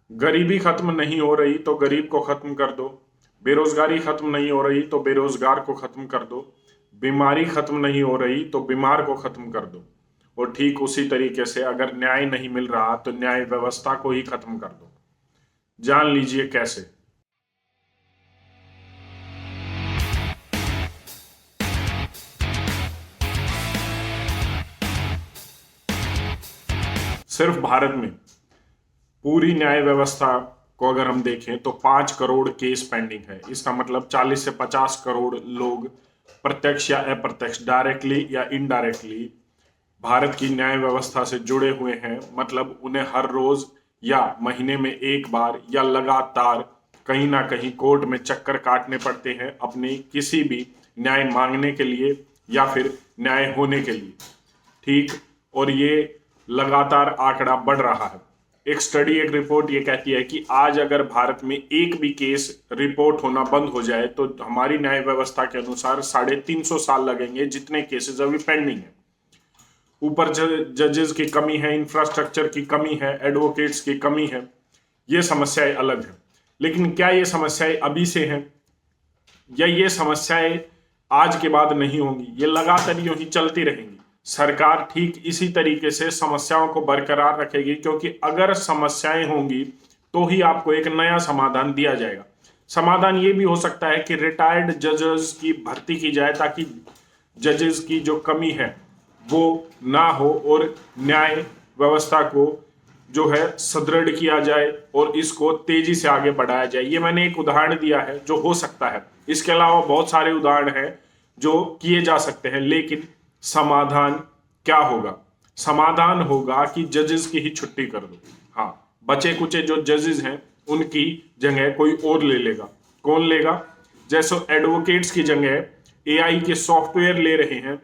गरीबी खत्म नहीं हो रही तो गरीब को खत्म कर दो, बेरोजगारी खत्म नहीं हो रही तो बेरोजगार को खत्म कर दो, बीमारी खत्म नहीं हो रही तो बीमार को खत्म कर दो, और ठीक उसी तरीके से अगर न्याय नहीं मिल रहा तो न्याय व्यवस्था को ही खत्म कर दो। जान लीजिए कैसे। सिर्फ भारत में पूरी न्याय व्यवस्था को अगर हम देखें तो 5 करोड़ केस पेंडिंग है। इसका मतलब 40 से 50 करोड़ लोग प्रत्यक्ष या अप्रत्यक्ष, डायरेक्टली या इनडायरेक्टली भारत की न्याय व्यवस्था से जुड़े हुए हैं। मतलब उन्हें हर रोज या महीने में एक बार या लगातार कहीं ना कहीं कोर्ट में चक्कर काटने पड़ते हैं अपनी किसी भी न्याय मांगने के लिए या फिर न्याय होने के लिए। ठीक, और ये लगातार आंकड़ा बढ़ रहा है। एक स्टडी, एक रिपोर्ट ये कहती है कि आज अगर भारत में एक भी केस रिपोर्ट होना बंद हो जाए तो हमारी न्याय व्यवस्था के अनुसार 350 साल लगेंगे, जितने केसेस अभी पेंडिंग है। ऊपर जजेस की कमी है, इंफ्रास्ट्रक्चर की कमी है, एडवोकेट्स की कमी है, ये समस्याएं अलग है। लेकिन क्या ये समस्याएं अभी से हैं या ये समस्याएं आज के बाद नहीं होंगी? ये लगातार यूं ही चलती रहेंगी। सरकार ठीक इसी तरीके से समस्याओं को बरकरार रखेगी, क्योंकि अगर समस्याएं होंगी तो ही आपको एक नया समाधान दिया जाएगा। समाधान ये भी हो सकता है कि रिटायर्ड जजेस की भर्ती की जाए ताकि जजेस की जो कमी है वो ना हो और न्याय व्यवस्था को जो है सुदृढ़ किया जाए और इसको तेजी से आगे बढ़ाया जाए। ये मैंने एक उदाहरण दिया है जो हो सकता है। इसके अलावा बहुत सारे उदाहरण हैं जो किए जा सकते हैं। लेकिन समाधान क्या होगा? समाधान होगा कि जजेस की ही छुट्टी कर दो। हाँ, बचे कुचे जो जजेस हैं उनकी जगह कोई और ले लेगा। कौन लेगा? जैसे एडवोकेट्स की जगह एआई के सॉफ्टवेयर ले रहे हैं।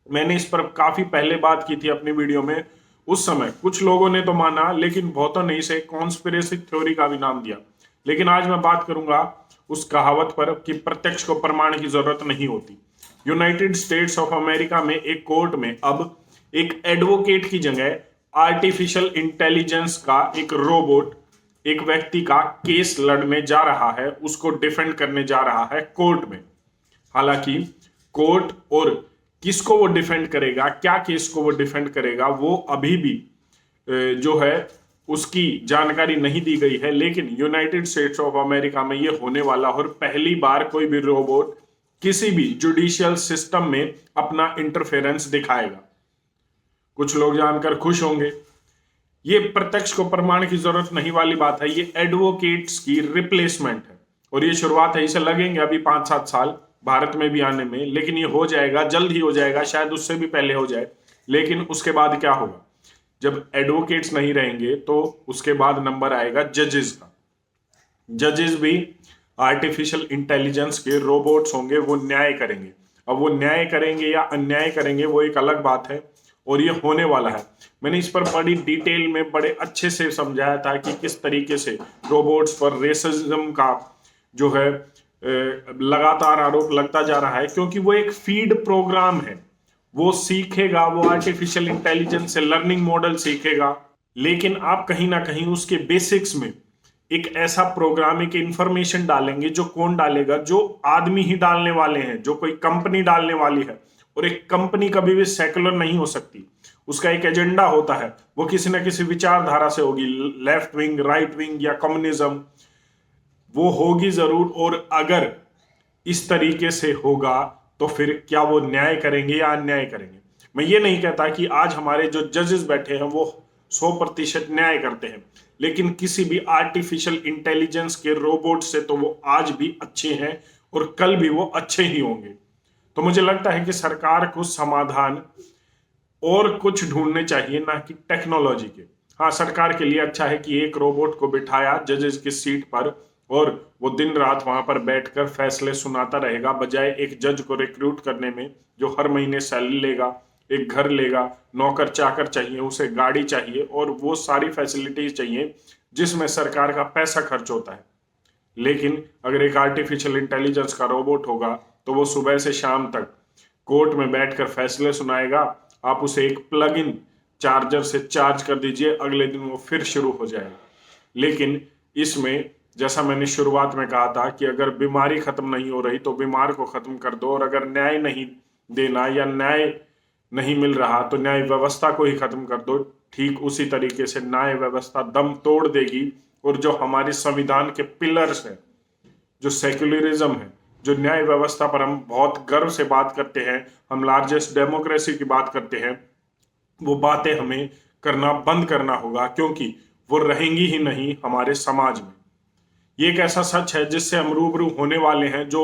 मैंने इस पर काफी पहले बात की थी अपनी वीडियो में। उस समय कुछ लोगों ने तो माना, लेकिन बहुतों ने इसे कॉन्स्पिरेसी थ्योरी का भी नाम दिया। लेकिन आज मैं बात करूंगा उस कहावत पर कि प्रत्यक्ष को प्रमाण की जरूरत नहीं होती। यूनाइटेड स्टेट्स ऑफ अमेरिका में एक कोर्ट में अब एक एडवोकेट की जगह आर्टिफिशियल इंटेलिजेंस का एक रोबोट एक व्यक्ति का केस लड़ने जा रहा है, उसको डिफेंड करने जा रहा है कोर्ट में। हालांकि कोर्ट और किसको वो डिफेंड करेगा, क्या केस को वो डिफेंड करेगा, वो अभी भी जो है उसकी जानकारी नहीं दी गई है। लेकिन यूनाइटेड स्टेट्स ऑफ अमेरिका में ये होने वाला और पहली बार कोई भी रोबोट किसी भी जुडिशियल सिस्टम में अपना इंटरफेरेंस दिखाएगा। कुछ लोग जानकर खुश होंगे। ये प्रत्यक्ष को प्रमाण की जरूरत नहीं वाली बात है, ये एडवोकेट्स की रिप्लेसमेंट है और ये शुरुआत है। इसे लगेंगे अभी 5-7 साल भारत में भी आने में, लेकिन ये हो जाएगा, जल्द ही हो जाएगा, शायद उससे भी पहले हो जाए। लेकिन उसके बाद क्या होगा? जब एडवोकेट्स नहीं रहेंगे तो उसके बाद नंबर आएगा जजेस का। जजेस भी आर्टिफिशियल इंटेलिजेंस के रोबोट्स होंगे, वो न्याय करेंगे। अब वो न्याय करेंगे या अन्याय करेंगे वो एक अलग बात है और ये होने वाला है। मैंने इस पर बड़ी डिटेल में बड़े अच्छे से समझाया था कि किस तरीके से रोबोट्स पर रेसिज्म का जो है लगातार आरोप लगता जा रहा है, क्योंकि वो एक फीड प्रोग्राम है। वो सीखेगा, वो आर्टिफिशियल इंटेलिजेंस से लर्निंग मॉडल सीखेगा, लेकिन आप कहीं ना कहीं उसके बेसिक्स में एक ऐसा प्रोग्राम, एक इंफॉर्मेशन डालेंगे जो कौन डालेगा? जो आदमी ही डालने वाले हैं, जो कोई कंपनी डालने वाली है। और एक कंपनी कभी भी सेकुलर नहीं हो सकती, उसका एक एजेंडा होता है, वो किसी न किसी विचारधारा से होगी, लेफ्ट विंग, राइट विंग या कम्युनिज्म, वो होगी जरूर। और अगर इस तरीके से होगा तो फिर क्या वो न्याय करेंगे या अन्याय करेंगे? मैं ये नहीं कहता कि आज हमारे जो जजेस बैठे हैं वो 100% न्याय करते हैं, लेकिन किसी भी आर्टिफिशियल इंटेलिजेंस के रोबोट से तो वो आज भी अच्छे हैं और कल भी वो अच्छे ही होंगे। तो मुझे लगता है कि सरकार को समाधान और कुछ ढूंढने चाहिए, ना कि टेक्नोलॉजी के। हाँ, सरकार के लिए अच्छा है कि एक रोबोट को बिठाया जजेस की सीट पर और वो दिन रात वहां पर बैठकर फैसले सुनाता रहेगा, बजाय एक जज को रिक्रूट करने में जो हर महीने सैलरी लेगा, एक घर लेगा, नौकर चाकर चाहिए, उसे गाड़ी चाहिए और वो सारी फैसिलिटीज चाहिए जिसमें सरकार का पैसा खर्च होता है। लेकिन अगर एक आर्टिफिशियल इंटेलिजेंस का रोबोट होगा तो वो सुबह से शाम तक कोर्ट में बैठकर फैसले सुनाएगा। आप उसे एक प्लग इन चार्जर से चार्ज कर दीजिए, अगले दिन वो फिर शुरू हो जाएगा। लेकिन इसमें जैसा मैंने शुरुआत में कहा था कि अगर बीमारी खत्म नहीं हो रही तो बीमार को खत्म कर दो, और अगर न्याय नहीं देना या न्याय नहीं मिल रहा तो न्याय व्यवस्था को ही खत्म कर दो। ठीक उसी तरीके से न्याय व्यवस्था दम तोड़ देगी, और जो हमारे संविधान के पिलर्स हैं, जो सेक्युलरिज्म है, जो न्याय व्यवस्था पर हम बहुत गर्व से बात करते हैं, हम लार्जेस्ट डेमोक्रेसी की बात करते हैं, वो बातें हमें करना बंद करना होगा, क्योंकि वो रहेंगी ही नहीं हमारे समाज में। ये एक ऐसा सच है जिससे हम रूबरू होने वाले हैं, जो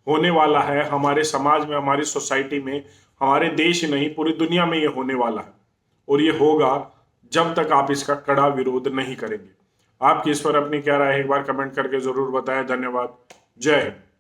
होने वाला है हमारे समाज में, हमारी सोसाइटी में, हमारे देश ही नहीं पूरी दुनिया में ये होने वाला है। और ये होगा जब तक आप इसका कड़ा विरोध नहीं करेंगे। आपकी इस पर अपनी क्या राय है एक बार कमेंट करके जरूर बताएं। धन्यवाद। जय हिंद।